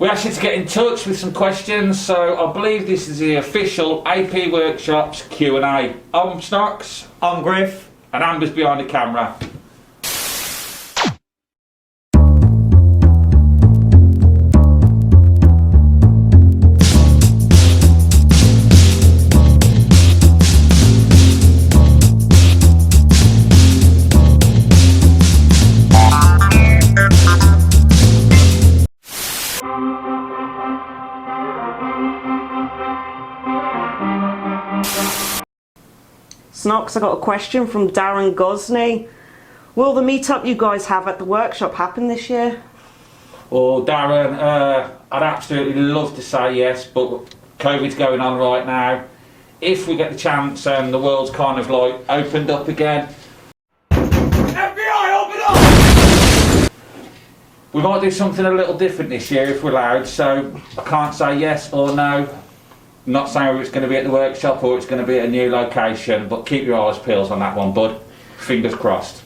We asked you to get in touch with some questions, so I believe this is the official AP Workshops Q&A. I'm Snox. I'm Griff. And Amber's behind the camera. Snox, I got a question from Darren Gosney. Will the meetup you guys have at the workshop happen this year? Well, Darren, I'd absolutely love to say yes, but COVID's going on right now. If we get the chance and the world's kind of like opened up again, FBI, open up! We might do something a little different this year if we're allowed, so I can't say yes or no. I'm not saying it's going to be at the workshop or it's going to be at a new location, but keep your eyes peeled on that one, bud. Fingers crossed.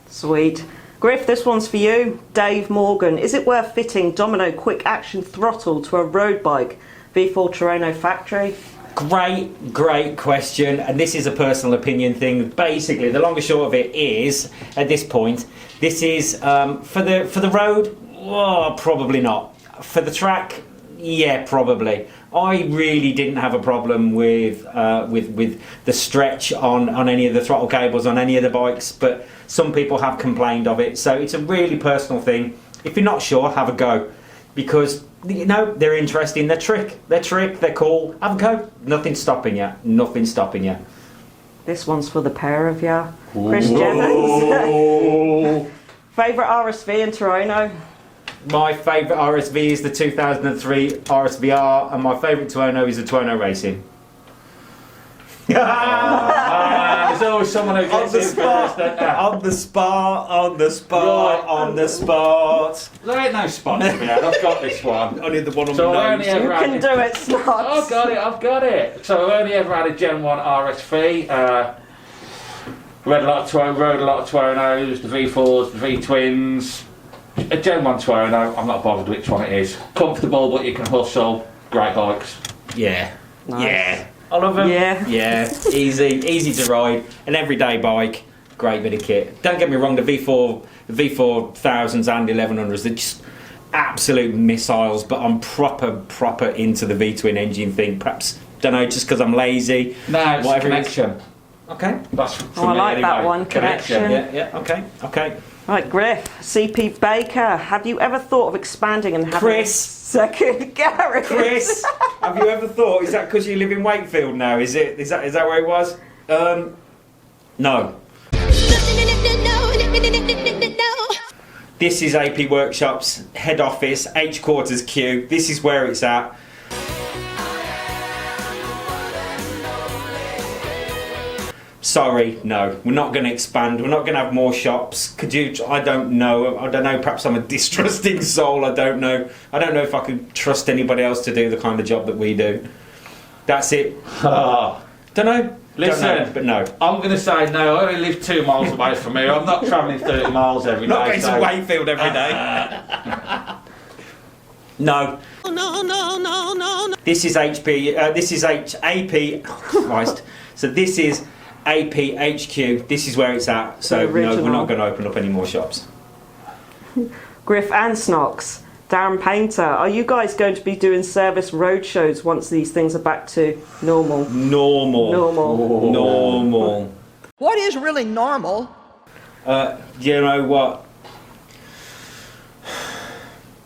Sweet. Griff, this one's for you. Dave Morgan. Is it worth fitting Domino quick action throttle to a road bike V4 Toronto factory? Great question, and this is a personal opinion thing. Basically, the long and short of it is, at this point, this is for the road. Oh, probably not. For the track, yeah, probably. I really didn't have a problem with the stretch on any of the throttle cables on any of the bikes, but some people have complained of it. So it's a really personal thing. If you're not sure, have a go, because you know they're interesting. They're they're cool. Have a go. Nothing's stopping you. Nothing's stopping you. This one's for the pair of you. Chris Jennings. Favourite RSV in Toronto? My favourite RSV is the 2003 RSVR, and my favourite Tuono is the Tuono Racing. There's always someone who gets it first. On the spot. There ain't no spot to be had. I've got this one. Only the one on So the nose. You can do it, Snox. I've got it. So I've only ever had a Gen 1 RSV. Rode a lot of Tuonos, the V4s, the V-Twins. A Gen 1 Tuono, I'm not bothered which one it is. Comfortable, but you can hustle. Great bikes. Yeah. Nice. Yeah. I love them. Yeah. Easy to ride. An everyday bike. Great bit of kit. Don't get me wrong, the V4000s and 1100s, they're just absolute missiles, but I'm proper into the V-twin engine thing. Perhaps, don't know, just because I'm lazy. No, it's connection. Okay. That's for I me like anyway. that one, connection. Yeah, okay. Right, Griff, CP Baker, have you ever thought of expanding and having a second garage? Chris, have you ever thought, is that because you live in Wakefield now? Is that where it was? No. This is AP Workshops, head office, H quarters Q. This is where it's at. Sorry, no. We're not going to expand. We're not going to have more shops. Could you? I don't know. Perhaps I'm a distrusting soul. I don't know if I could trust anybody else to do the kind of job that we do. That's it. Don't know. Listen, don't know, but no. I'm going to say no. I only live 2 miles away from here. I'm not travelling 30 miles every day. Not going to Wakefield every day. No. No. This is HP. This is AP. Christ. So this is AP HQ. This is where it's at. So no, we're not going to open up any more shops. Griff and Snox, Darren Painter, are you guys going to be doing service road shows once these things are back to normal? Normal. What is really normal? You know what?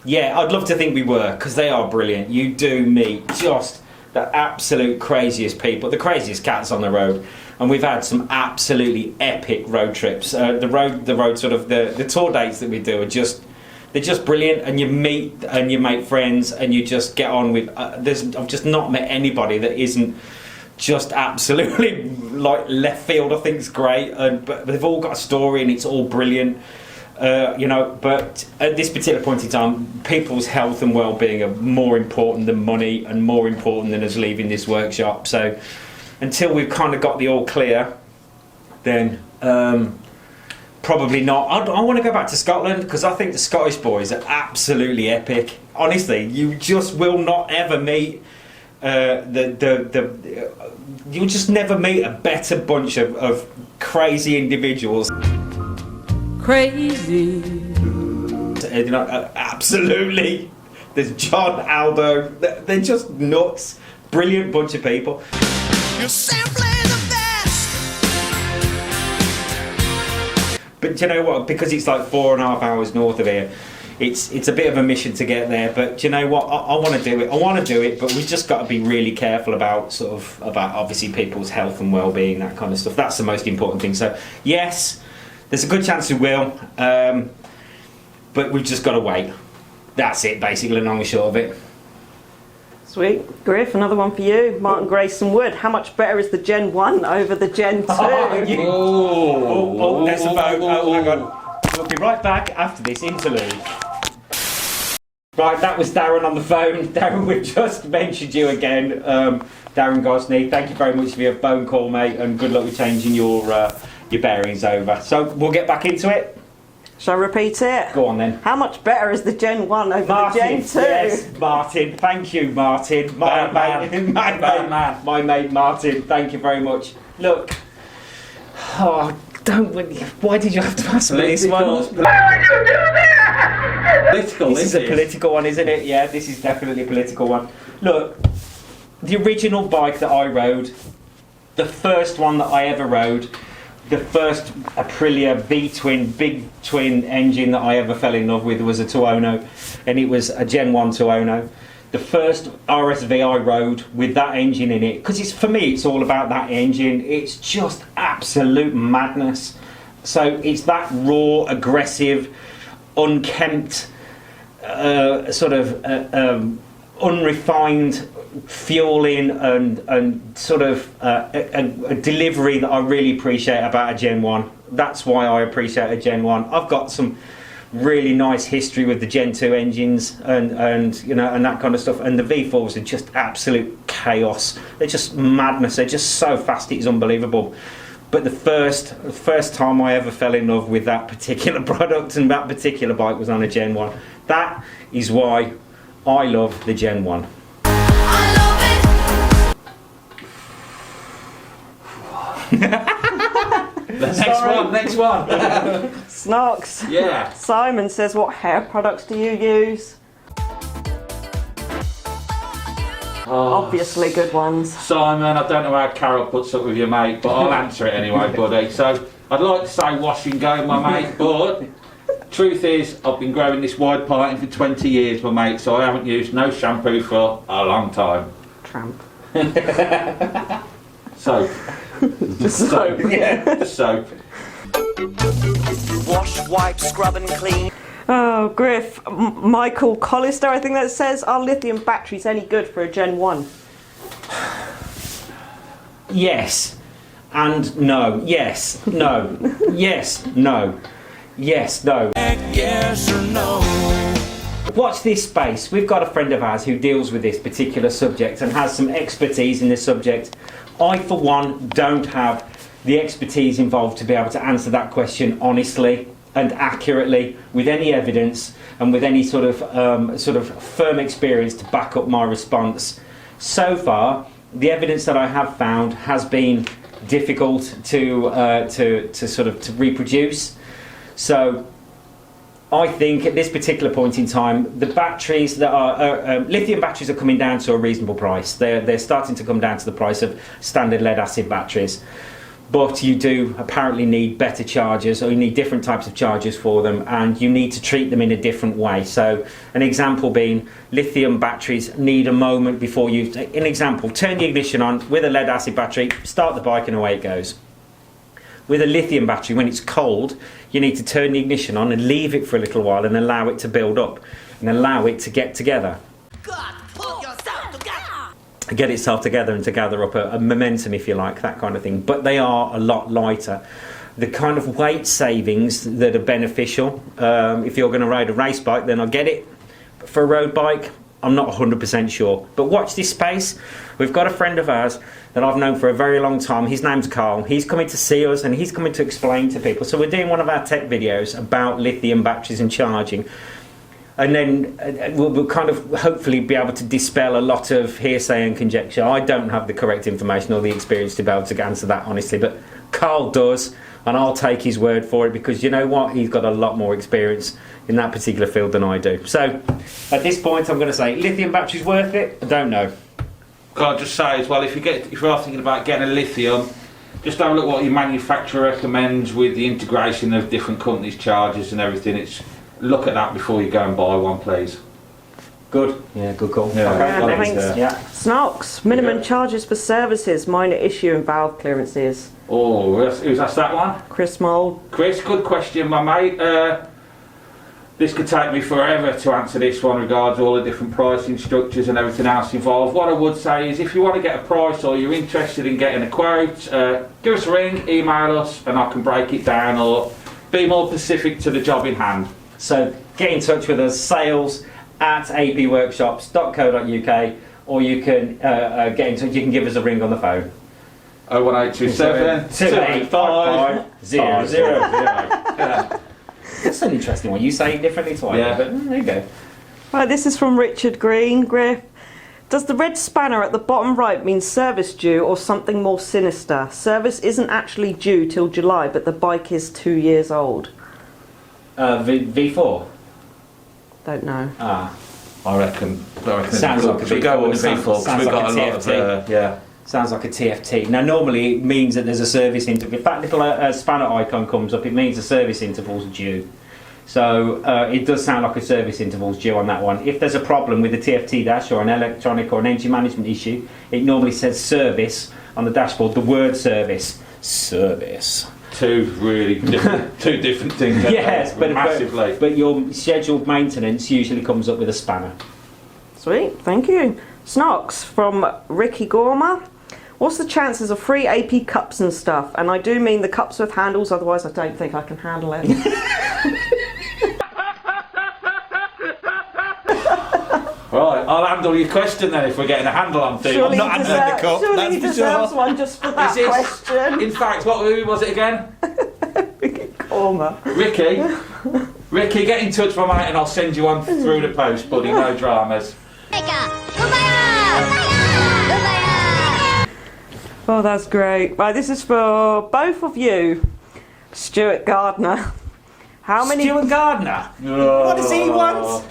Yeah, I'd love to think we were, because they are brilliant. You do meet just the absolute craziest people, the craziest cats on the road, and we've had some absolutely epic road trips. The road sort of the tour dates that we do are they're just brilliant, and you meet and you make friends and you just get on with. I've just not met anybody that isn't just absolutely like left field. I think it's great, but they've all got a story and it's all brilliant. But at this particular point in time, people's health and well-being are more important than money and more important than us leaving this workshop. So until we've kind of got the all clear, then Probably not. I want to go back to Scotland because I think the Scottish boys are absolutely epic. Honestly, you just will not ever meet you'll just never meet a better bunch of crazy individuals. Crazy. You know, absolutely. There's John, Aldo. They're just nuts. Brilliant bunch of people. You're simply the best. But do you know what? Because it's like 4.5 hours north of here, it's a bit of a mission to get there. But do you know what? I want to do it. I want to do it, but we've just got to be really careful about about obviously people's health and well-being, that kind of stuff. That's the most important thing. So yes, there's a good chance we will, but we've just got to wait. That's it, basically, long and short of it. Sweet. Griff, another one for you. Martin Grayson Wood. How much better is the Gen 1 over the Gen 2? Oh, there's a boat. Oh, hang on. We'll be right back after this interlude. Right, that was Darren on the phone. Darren, we've just mentioned you again. Darren Gosney, thank you very much for your phone call, mate, and good luck with changing your bearings over. So we'll get back into it. Shall I repeat it? Go on then. How much better is the Gen 1 over Martin, the Gen 2? yes, Martin. Thank you, Martin. My mate Martin. Thank you very much. Look, why did you have to ask me this one? Why would you do that? Political. This is a political one, isn't it? Yeah, this is definitely a political one. Look, the original bike that I rode, the first one that I ever rode, the first Aprilia V-twin, big twin engine that I ever fell in love with was a Tuono, and it was a Gen 1 Tuono. The first RSV I rode with that engine in it, because for me it's all about that engine. It's just absolute madness. So it's that raw, aggressive, unkempt, unrefined fueling and sort of a delivery that I really appreciate about a Gen 1. That's why I appreciate a Gen 1. I've got some really nice history with the Gen 2 engines and you know, and that kind of stuff, and the V4s are just absolute chaos. They're just madness. They're just so fast, it's unbelievable. But the first time I ever fell in love with that particular product and that particular bike was on a Gen 1. That is why I love the Gen 1. Next one. Snox. Yeah. Simon says, what hair products do you use? Obviously good ones. Simon, I don't know how Carol puts up with you, mate, but I'll answer it anyway, buddy. So, I'd like to say wash and go, my mate, but truth is, I've been growing this wide parting for 20 years, my mate, so I haven't used no shampoo for a long time. Tramp. Soap. Just soap. Yeah, just soap. Wash, wipe, scrub and clean. Oh, Griff. Michael Collister, I think that says, are lithium batteries any good for a Gen 1? Yes. And no. Yes. No. Yes. No. Yes. No. Yes or no. Watch this space. We've got a friend of ours who deals with this particular subject and has some expertise in this subject. I, for one, don't have the expertise involved to be able to answer that question honestly and accurately with any evidence and with any sort of firm experience to back up my response. So far, the evidence that I have found has been difficult to reproduce. So I think at this particular point in time, the batteries that are lithium batteries are coming down to a reasonable price. They're starting to come down to the price of standard lead acid batteries. But you do apparently need better chargers, or you need different types of chargers for them, and you need to treat them in a different way. So an example being, lithium batteries need a moment before you, an example, turn the ignition on with a lead acid battery, start the bike and away it goes. With a lithium battery, when it's cold, you need to turn the ignition on and leave it for a little while and allow it to build up and allow it to get together. God, pull yourself together. Get itself together and to gather up a momentum, if you like, that kind of thing. But they are a lot lighter. The kind of weight savings that are beneficial, if you're going to ride a race bike, then I get it. But for a road bike, I'm not 100% sure. But watch this space. We've got a friend of ours that I've known for a very long time. His name's Carl. He's coming to see us and he's coming to explain to people. So we're doing one of our tech videos about lithium batteries and charging. And then we'll kind of hopefully be able to dispel a lot of hearsay and conjecture. I don't have the correct information or the experience to be able to answer that honestly, but Carl does, and I'll take his word for it because you know what? He's got a lot more experience in that particular field than I do. So at this point I'm going to say lithium batteries worth it? I don't know. Can I just say as well, if you are thinking about getting a lithium, just have a look what your manufacturer recommends with the integration of different companies' chargers and everything. Look at that before you go and buy one, please. Good. Yeah, good call. Yeah. Yeah, thanks. Yeah. Snox, minimum Yeah. charges for services, minor issue and valve clearances. Oh, who's asked that one? Chris Mould. Chris, good question, my mate. This could take me forever to answer this one regards all the different pricing structures and everything else involved. What I would say is if you want to get a price or you're interested in getting a quote, give us a ring, email us and I can break it down or be more specific to the job in hand. So get in touch with us, sales@apworkshops.co.uk, or you can get in touch, you can give us a ring on the phone. 01827 285 000. Yeah. That's an interesting one. You say it differently to I Yeah. do, but there you go. Right, this is from Richard Green. Griff, does the red spanner at the bottom right mean service due or something more sinister? Service isn't actually due till July, but the bike is 2 years old. V4. Don't know. Ah, I reckon Sounds like a should go with the V4, V4 'cause sounds we've like got a a lot of TFT. yeah. sounds like a TFT. Now, normally it means that there's a service interval. If that little spanner icon comes up, it means the service interval's due. So it does sound like a service interval's due on that one. If there's a problem with the TFT dash or an electronic or an energy management issue, it normally says service on the dashboard. The word service. Two different things. Yes, massively. but your scheduled maintenance usually comes up with a spanner. Sweet, thank you. Snox from Ricky Gorma. What's the chances of free AP cups and stuff? And I do mean the cups with handles, otherwise I don't think I can handle it. Right, I'll handle your question then if we're getting a handle on things. Surely I'm not he handling the cup, surely that's he for deserves sure. one just for that Is this- question. In fact, what movie was it again? Ricky Gorma. Ricky, get in touch, my mate, and I'll send you one through the post, buddy. No dramas. Oh, that's great. Right, this is for both of you. Stuart Gardner. How many... Stuart Gardner? What does he want?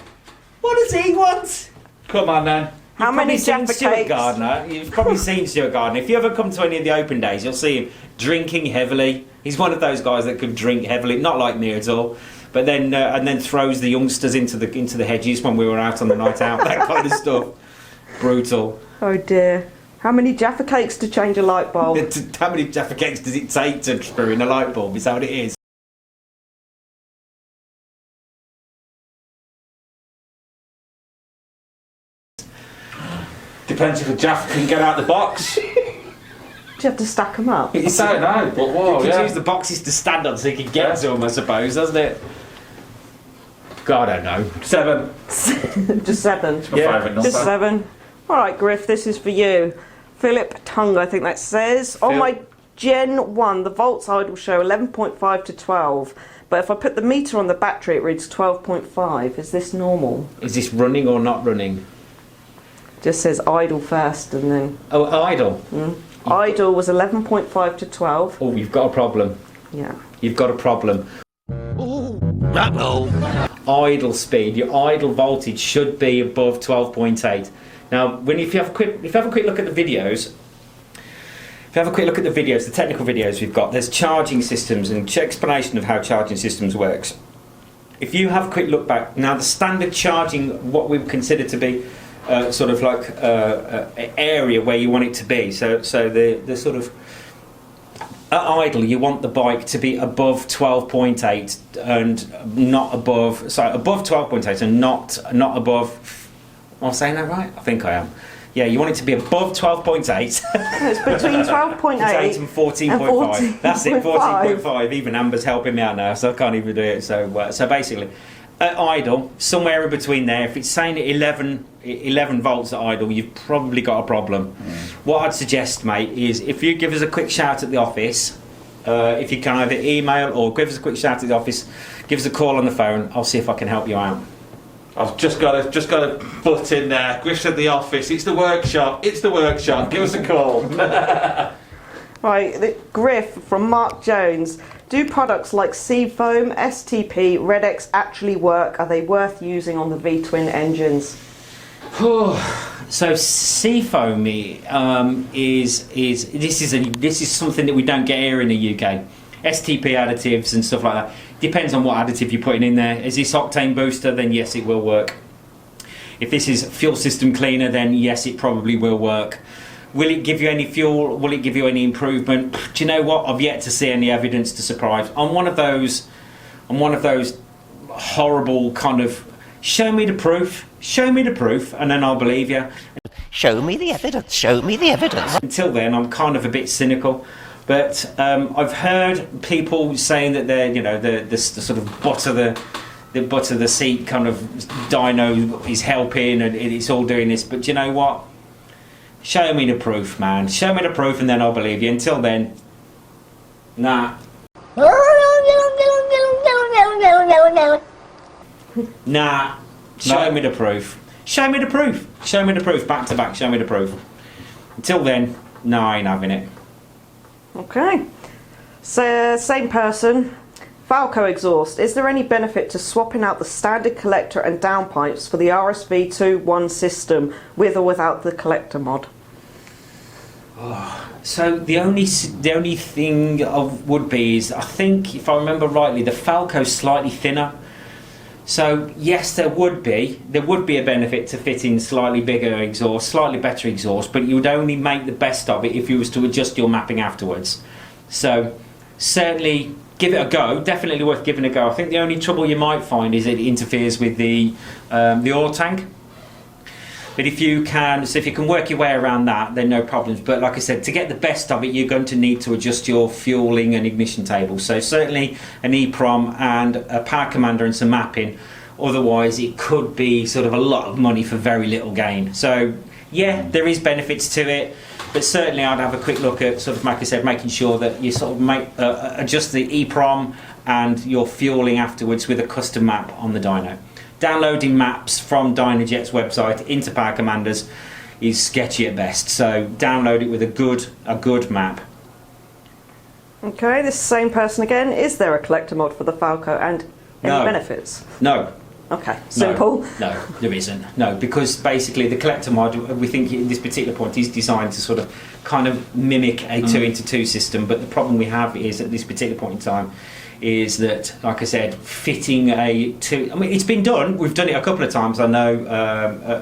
What does he want? Come on then. How You've many probably seen Jaffa Stuart cakes? Gardner. You've probably seen Stuart Gardner. If you ever come to any of the open days, you'll see him drinking heavily. He's one of those guys that can drink heavily, not like me at all. But then and then throws the youngsters into the hedges when we were out on the night out. That kind of stuff. Brutal. Oh dear. How many Jaffa cakes to change a light bulb? How many Jaffa cakes does it take to screw in a light bulb? Is that what it is? Depends if a Jaffa can get out the box. Do you have to stack them up? I don't know, but whoa, You yeah. could use the boxes to stand on so you can get to them, I suppose, doesn't it? God, I don't know. 7. Just 7. My favourite number. Just 7. Alright, Griff, this is for you. Philip Tung, I think that says. On my Gen 1, the volts idle show 11.5 to 12. But if I put the meter on the battery, it reads 12.5. Is this normal? Is this running or not running? Just says idle first and then... Oh, idle. Idle was 11.5 to 12. Oh, you've got a problem. Yeah. You've got a problem. Idle speed, your idle voltage should be above 12.8. Now, if you have a quick look at the videos, the technical videos we've got, there's charging systems and explanation of how charging systems works. If you have a quick look back, now the standard charging, what we consider to be sort of like area where you want it to be. So the sort of at idle, you want the bike to be above 12.8 and not above. Sorry, above 12.8 and not above. Am I saying that right? I think I am. Yeah, you want it to be above 12.8. It's between 12.8 and 14.5. That's it, 14.5. Even Amber's helping me out now, so I can't even do it. So basically, at idle, somewhere in between there. If it's saying 11 volts at idle, you've probably got a problem. What I'd suggest, mate, is if you give us a quick shout at the office, if you can either email or give us a quick shout at the office, give us a call on the phone. I'll see if I can help you out. I've just got to butt in there. Griff's at the office. It's the workshop. It's the workshop. Give us a call. Right, Griff from Mark Jones. Do products like Seafoam, STP, Redex actually work? Are they worth using on the V-twin engines? So Seafoam is something that we don't get here in the UK. STP additives and stuff like that. Depends on what additive you're putting in there. Is this octane booster? Then yes, it will work. If this is fuel system cleaner, then yes, it probably will work. Will it give you any fuel? Will it give you any improvement? Do you know what? I've yet to see any evidence to surprise. I'm one of those horrible kind of show me the proof, and then I'll believe you. Show me the evidence. Show me the evidence. Until then, I'm kind of a bit cynical. But I've heard people saying that they're, the sort of butt of the seat kind of dyno is helping and it's all doing this. But do you know what? Show me the proof, man. Show me the proof, and then I'll believe you. Until then, nah. Nah. Show me the proof. Show me the proof. Show me the proof. Back to back. Show me the proof. Until then, no, I ain't having it. Okay. So, same person. Falco exhaust. Is there any benefit to swapping out the standard collector and downpipes for the RSV2-1 system with or without the collector mod? So the only thing would be is, I think, if I remember rightly, the Falco's slightly thinner. So yes, there would be a benefit to fitting slightly bigger exhaust, slightly better exhaust, but you would only make the best of it if you was to adjust your mapping afterwards. So certainly give it a go. Definitely worth giving a go. I think the only trouble you might find is it interferes with the oil tank. But if you can work your way around that, then no problems. But like I said, to get the best of it, you're going to need to adjust your fueling and ignition tables. So certainly an EEPROM and a power commander and some mapping. Otherwise, it could be sort of a lot of money for very little gain. So yeah, there is benefits to it. But certainly I'd have a quick look at, sort of, like I said, making sure that you sort of adjust the EEPROM and your fueling afterwards with a custom map on the dyno. Downloading maps from Dynojet's website into Power Commanders is sketchy at best, so download it with a good map. Okay, this same person again. Is there a collector mod for the Falco and any benefits? No. Okay, simple. No, there isn't. No, because basically the collector mod, we think at this particular point is designed to sort of kind of mimic a 2x2 system, but the problem we have is at this particular point in time is that, like I said, fitting it's been done. We've done it a couple of times. I know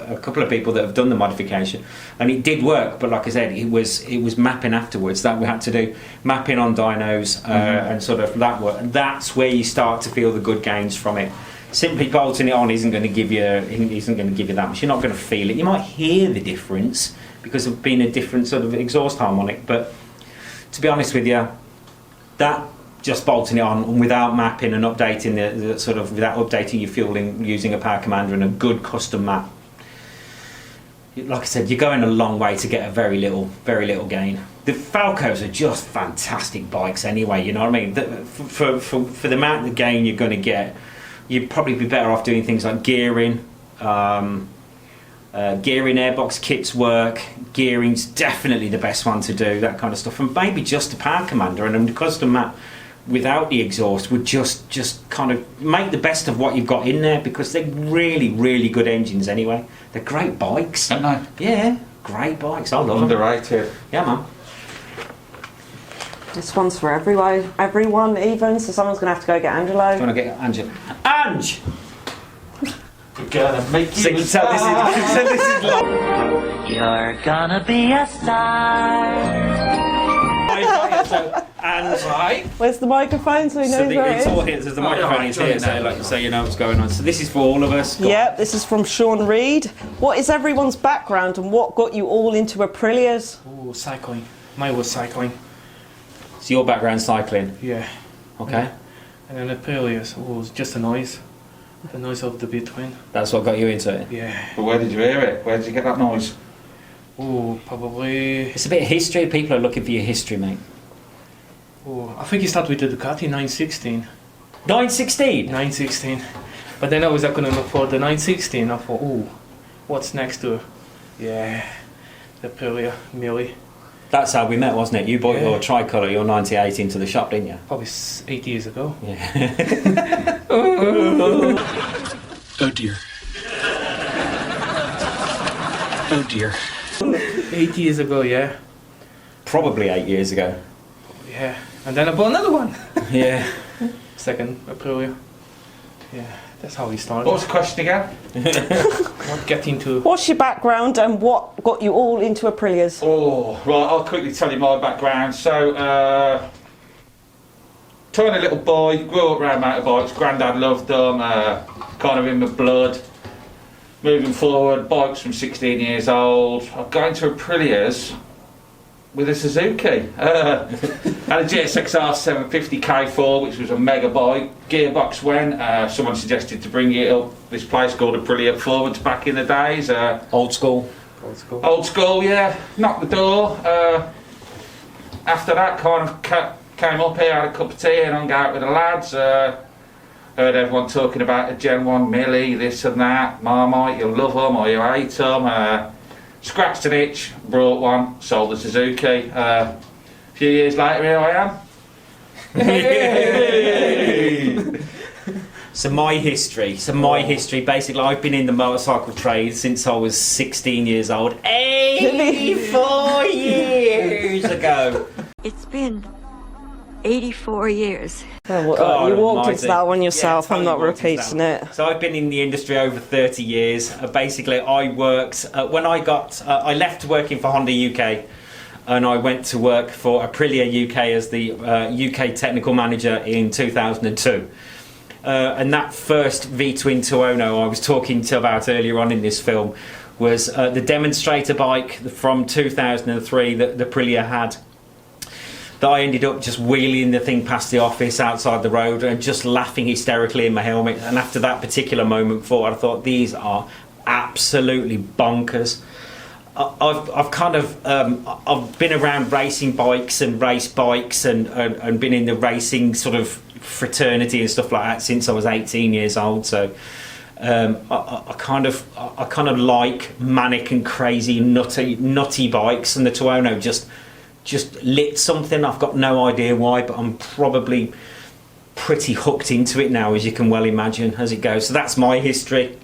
a couple of people that have done the modification, and it did work. But like I said, it was mapping afterwards that we had to do, mapping on dynos and sort of that work. And that's where you start to feel the good gains from it. Simply bolting it on isn't going to give you that much. You're not going to feel it. You might hear the difference because of being a different sort of exhaust harmonic. But to be honest with you, that just bolting it on without mapping and updating without updating your fueling using a power commander and a good custom map, like I said, you're going a long way to get a very little gain. The Falcos are just fantastic bikes anyway, you know what I mean? For the amount of gain you're going to get, you'd probably be better off doing things like gearing. Gearing airbox kits work. Gearing's definitely the best one to do, that kind of stuff. And maybe just a power commander and a custom map without the exhaust would just kind of make the best of what you've got in there, because they're really good engines anyway. They're great bikes. Aren't they? Yeah, great bikes. I love them. Underrated. Yeah, man. This one's for everyone even, so someone's going to have to go get Angelo. Do you want to get Angelo? Ange! We're gonna make you a This star. is long. You're gonna be a star. And Right. Where's the microphone so he knows where it it's is? all here. There's the microphone is here, so you know what's going on. So this is for all of us. Yep, this is from Sean Reed. What is everyone's background and what got you all into Aprilias? Oh, cycling. Mine was cycling. So your background cycling. Yeah. Okay. And then Aprilia was just a noise. The noise of the V-twin. That's what got you into it. Yeah. But where did you hear it? Where did you get that noise? Oh, probably. It's a bit of history. People are looking for your history, mate. Oh, I think it started with the Ducati 916. 916? 916. But then I was going to look for the 916. I thought, oh, what's next to it? Yeah, the Aprilia Millie. That's how we met, wasn't it? You bought Yeah. your tricolour, your 98 into the shop, didn't you? Probably 8 years ago. Yeah. Oh dear. Oh dear. 8 years ago, yeah. Probably 8 years ago. Yeah. And then I bought another one. Yeah. Second Aprilia. Yeah, that's how we started. What was the question again? What get into... What's your background and what got you all into Aprilias? Oh, right, I'll quickly tell you my background. So, tiny little boy, grew up around motorbikes, granddad loved them, kind of in my blood. Moving forward, bikes from 16 years old. I got into Aprilias with a Suzuki. Had a GSXR 750 K4, which was a mega bike. Gearbox went, someone suggested to bring it up this place called Aprilia Forwards back in the days. Old school. Old school. Old school, yeah. Knocked the door. After that, kind of came up here, had a cup of tea and hung out with the lads. Heard everyone talking about a Gen 1 Millie, this and that. Marmite, you'll love them or you hate them. Scratched an itch, brought one, sold the Suzuki. A few years later, here I am. So my history, basically I've been in the motorcycle trade since I was 16 years old. 84 years ago. It's been 84 years. Oh, God you walked almighty. into that one yourself, Yeah, I'm not totally walked into repeating that it. one. So I've been in the industry over 30 years. Basically, I worked when I left working for Honda UK, and I went to work for Aprilia UK as the UK technical manager in 2002. And that first V-twin Tuono I was talking to about earlier on in this film was the demonstrator bike from 2003 that the Aprilia had. That I ended up just wheeling the thing past the office outside the road and just laughing hysterically in my helmet. And after that particular moment forward, I thought, these are absolutely bonkers. I've kind of I've been around racing bikes and race bikes and been in the racing sort of fraternity and stuff like that since I was 18 years old. So I kind of like manic and crazy nutty bikes, and the Tuono just lit something. I've got no idea why, but I'm probably pretty hooked into it now, as you can well imagine, as it goes. So that's my history.